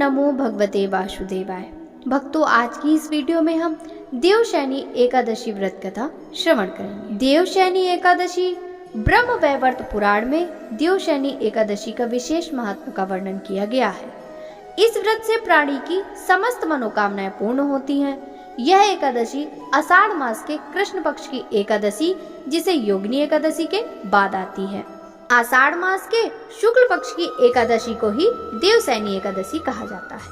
नमो भगवते वासुदेवाय। भक्तों, आज की इस वीडियो में हम देवशयनी एकादशी व्रत कथा श्रवण करेंगे। देवशयनी एकादशी ब्रह्म वैवर्त पुराण में देवशयनी एकादशी का विशेष महत्व का वर्णन किया गया है। इस व्रत से प्राणी की समस्त मनोकामनाएं पूर्ण होती हैं। यह एकादशी आषाढ़ मास के कृष्ण पक्ष की एकादशी, जिसे योगिनी एकादशी के बाद आती है। आषाढ़ मास के शुक्ल पक्ष की एकादशी को ही देवशयनी एकादशी कहा जाता है।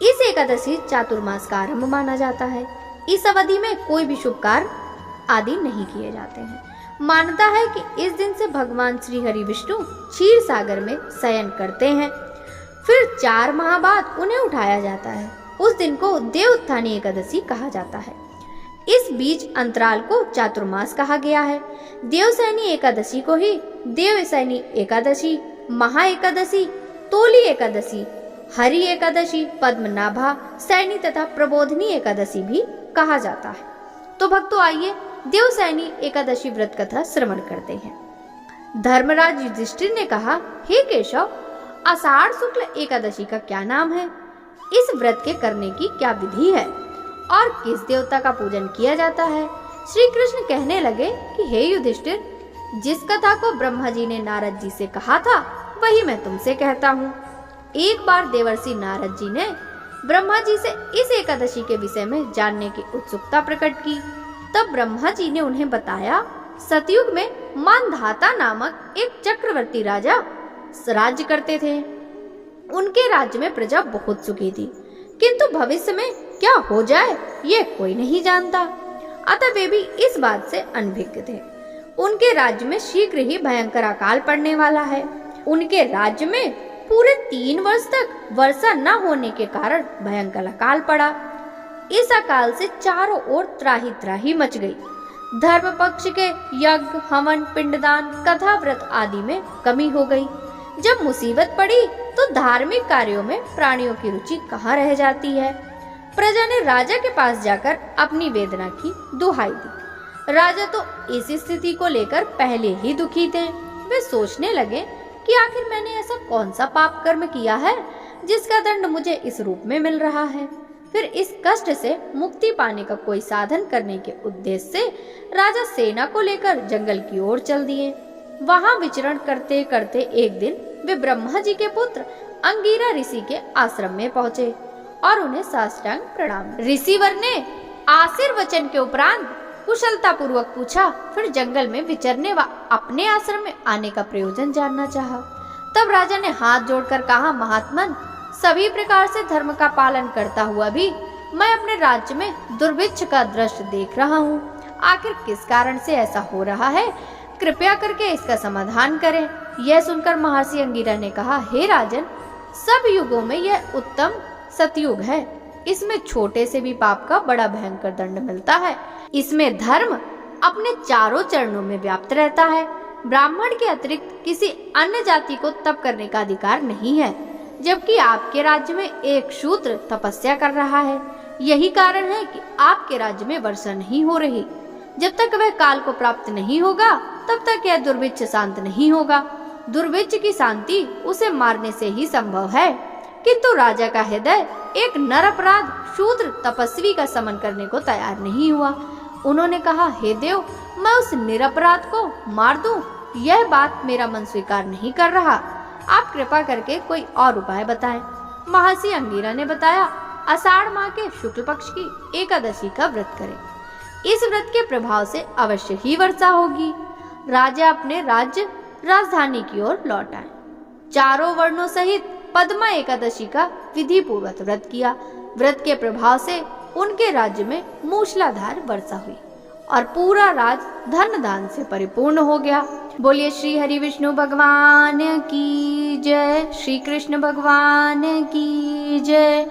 इस एकादशी चातुर्मास का आरंभ माना जाता है। इस अवधि में कोई भी शुभ कार्य आदि नहीं किए जाते हैं। मान्यता है कि इस दिन से भगवान श्री हरि विष्णु क्षीर सागर में शयन करते हैं, फिर 4 माह बाद उन्हें उठाया जाता है। उस दिन को देवोत्थानी एकादशी कहा जाता है। इस बीच अंतराल को चातुर्मास कहा गया है। देवशयनी एकादशी को ही देवशयनी एकादशी, महा एकादशी, तोली एकादशी, हरि एकादशी, पद्मनाभा, शयनी तथा प्रबोधिनी एकादशी भी कहा जाता है। तो भक्तों, आइए देवशयनी एकादशी व्रत कथा श्रवण करते हैं। धर्मराज युधिष्ठिर ने कहा, हे केशव, आषाढ़ शुक्ल एकादशी का क्या नाम है? इस व्रत के करने की क्या विधि है और किस देवता का पूजन किया जाता है? श्री कृष्ण कहने लगे कि हे युधिष्ठिर, जिस कथा को ब्रह्मा जी ने नारद जी से कहा था वही मैं तुमसे कहता हूँ। एक बार देवर्षि नारद जी ने ब्रह्मा जी से इस एकादशी के विषय में जानने की उत्सुकता प्रकट की। तब ब्रह्मा जी ने उन्हें बताया, सतयुग में मानधाता नामक एक चक्रवर्ती राजा राज्य करते थे। उनके राज्य में प्रजा बहुत सुखी थी, किंतु भविष्य में क्या हो जाए ये कोई नहीं जानता। अतः वे भी इस बात से अनभिज्ञ थे। उनके राज्य में शीघ्र ही भयंकर अकाल पड़ने वाला है। उनके राज्य में पूरे 3 वर्ष तक वर्षा न होने के कारण भयंकर अकाल पड़ा। इस अकाल से चारों ओर त्राही त्राही मच गई। धर्म पक्ष के यज्ञ, हवन, पिंडदान, कथा, व्रत आदि में कमी हो गई। जब मुसीबत पड़ी तो धार्मिक कार्यों में प्राणियों की रुचि कहाँ रह जाती है। प्रजा ने राजा के पास जाकर अपनी वेदना की दुहाई दी। राजा तो इस स्थिति को लेकर पहले ही दुखी थे। वे सोचने लगे कि आखिर मैंने ऐसा कौन सा पाप कर्म किया है जिसका दंड मुझे इस रूप में मिल रहा है। फिर इस कष्ट से मुक्ति पाने का कोई साधन करने के उद्देश्य से राजा सेना को लेकर जंगल की ओर चल दिए। वहां विचरण करते करते एक दिन वे ब्रह्मा जी के पुत्र अंगिरा ऋषि के आश्रम में पहुंचे और उन्हें साष्टांग प्रणाम। ऋषिवर ने आशीर्वचन के उपरांत कुशलता पूर्वक पूछा, फिर जंगल में विचरने व अपने आश्रम में आने का प्रयोजन जानना चाहा। तब राजा ने हाथ जोड़कर कहा, महात्मन, सभी प्रकार से धर्म का पालन करता हुआ भी मैं अपने राज्य में दुर्भिक्ष का दृश्य देख रहा हूँ। आखिर किस कारण से ऐसा हो रहा है? कृपया करके इसका समाधान करें। यह सुनकर महर्षि अंगिरा ने कहा, हे राजन, सब युगों में यह उत्तम सतयुग है। इसमें छोटे से भी पाप का बड़ा भयंकर दंड मिलता है। इसमें धर्म अपने चारों चरणों में व्याप्त रहता है। ब्राह्मण के अतिरिक्त किसी अन्य जाति को तप करने का अधिकार नहीं है, जबकि आपके राज्य में एक शूद्र तपस्या कर रहा है। यही कारण है कि आपके राज्य में वर्षा नहीं हो रही। जब तक वह काल को प्राप्त नहीं होगा तब तक यह दुर्भिक्ष शांत नहीं होगा। दुर्भिक्ष की शांति उसे मारने से ही संभव है, किंतु राजा का हृदय एक नरपराध शूद्र तपस्वी का समन करने को तैयार नहीं हुआ। उन्होंने कहा, हे देव, मैं उस निरपराध को मार दूं, यह बात मेरा मन स्वीकार नहीं कर रहा। आप कृपा करके कोई और उपाय बताएं। महर्षि अंगिरा ने बताया, आषाढ़ माह के शुक्ल पक्ष की एकादशी का व्रत करें। इस व्रत के प्रभाव से अवश्य ही वर्षा होगी। राजा अपने राज्य राजधानी की ओर लौट आए। चारों वर्णों सहित पद्मा एकादशी का विधि पूर्वक व्रत किया। व्रत के प्रभाव से उनके राज्य में मूसलाधार वर्षा हुई और पूरा राज्य धन दान से परिपूर्ण हो गया। बोलिए श्री हरि विष्णु भगवान की जय, श्री कृष्ण भगवान की जय।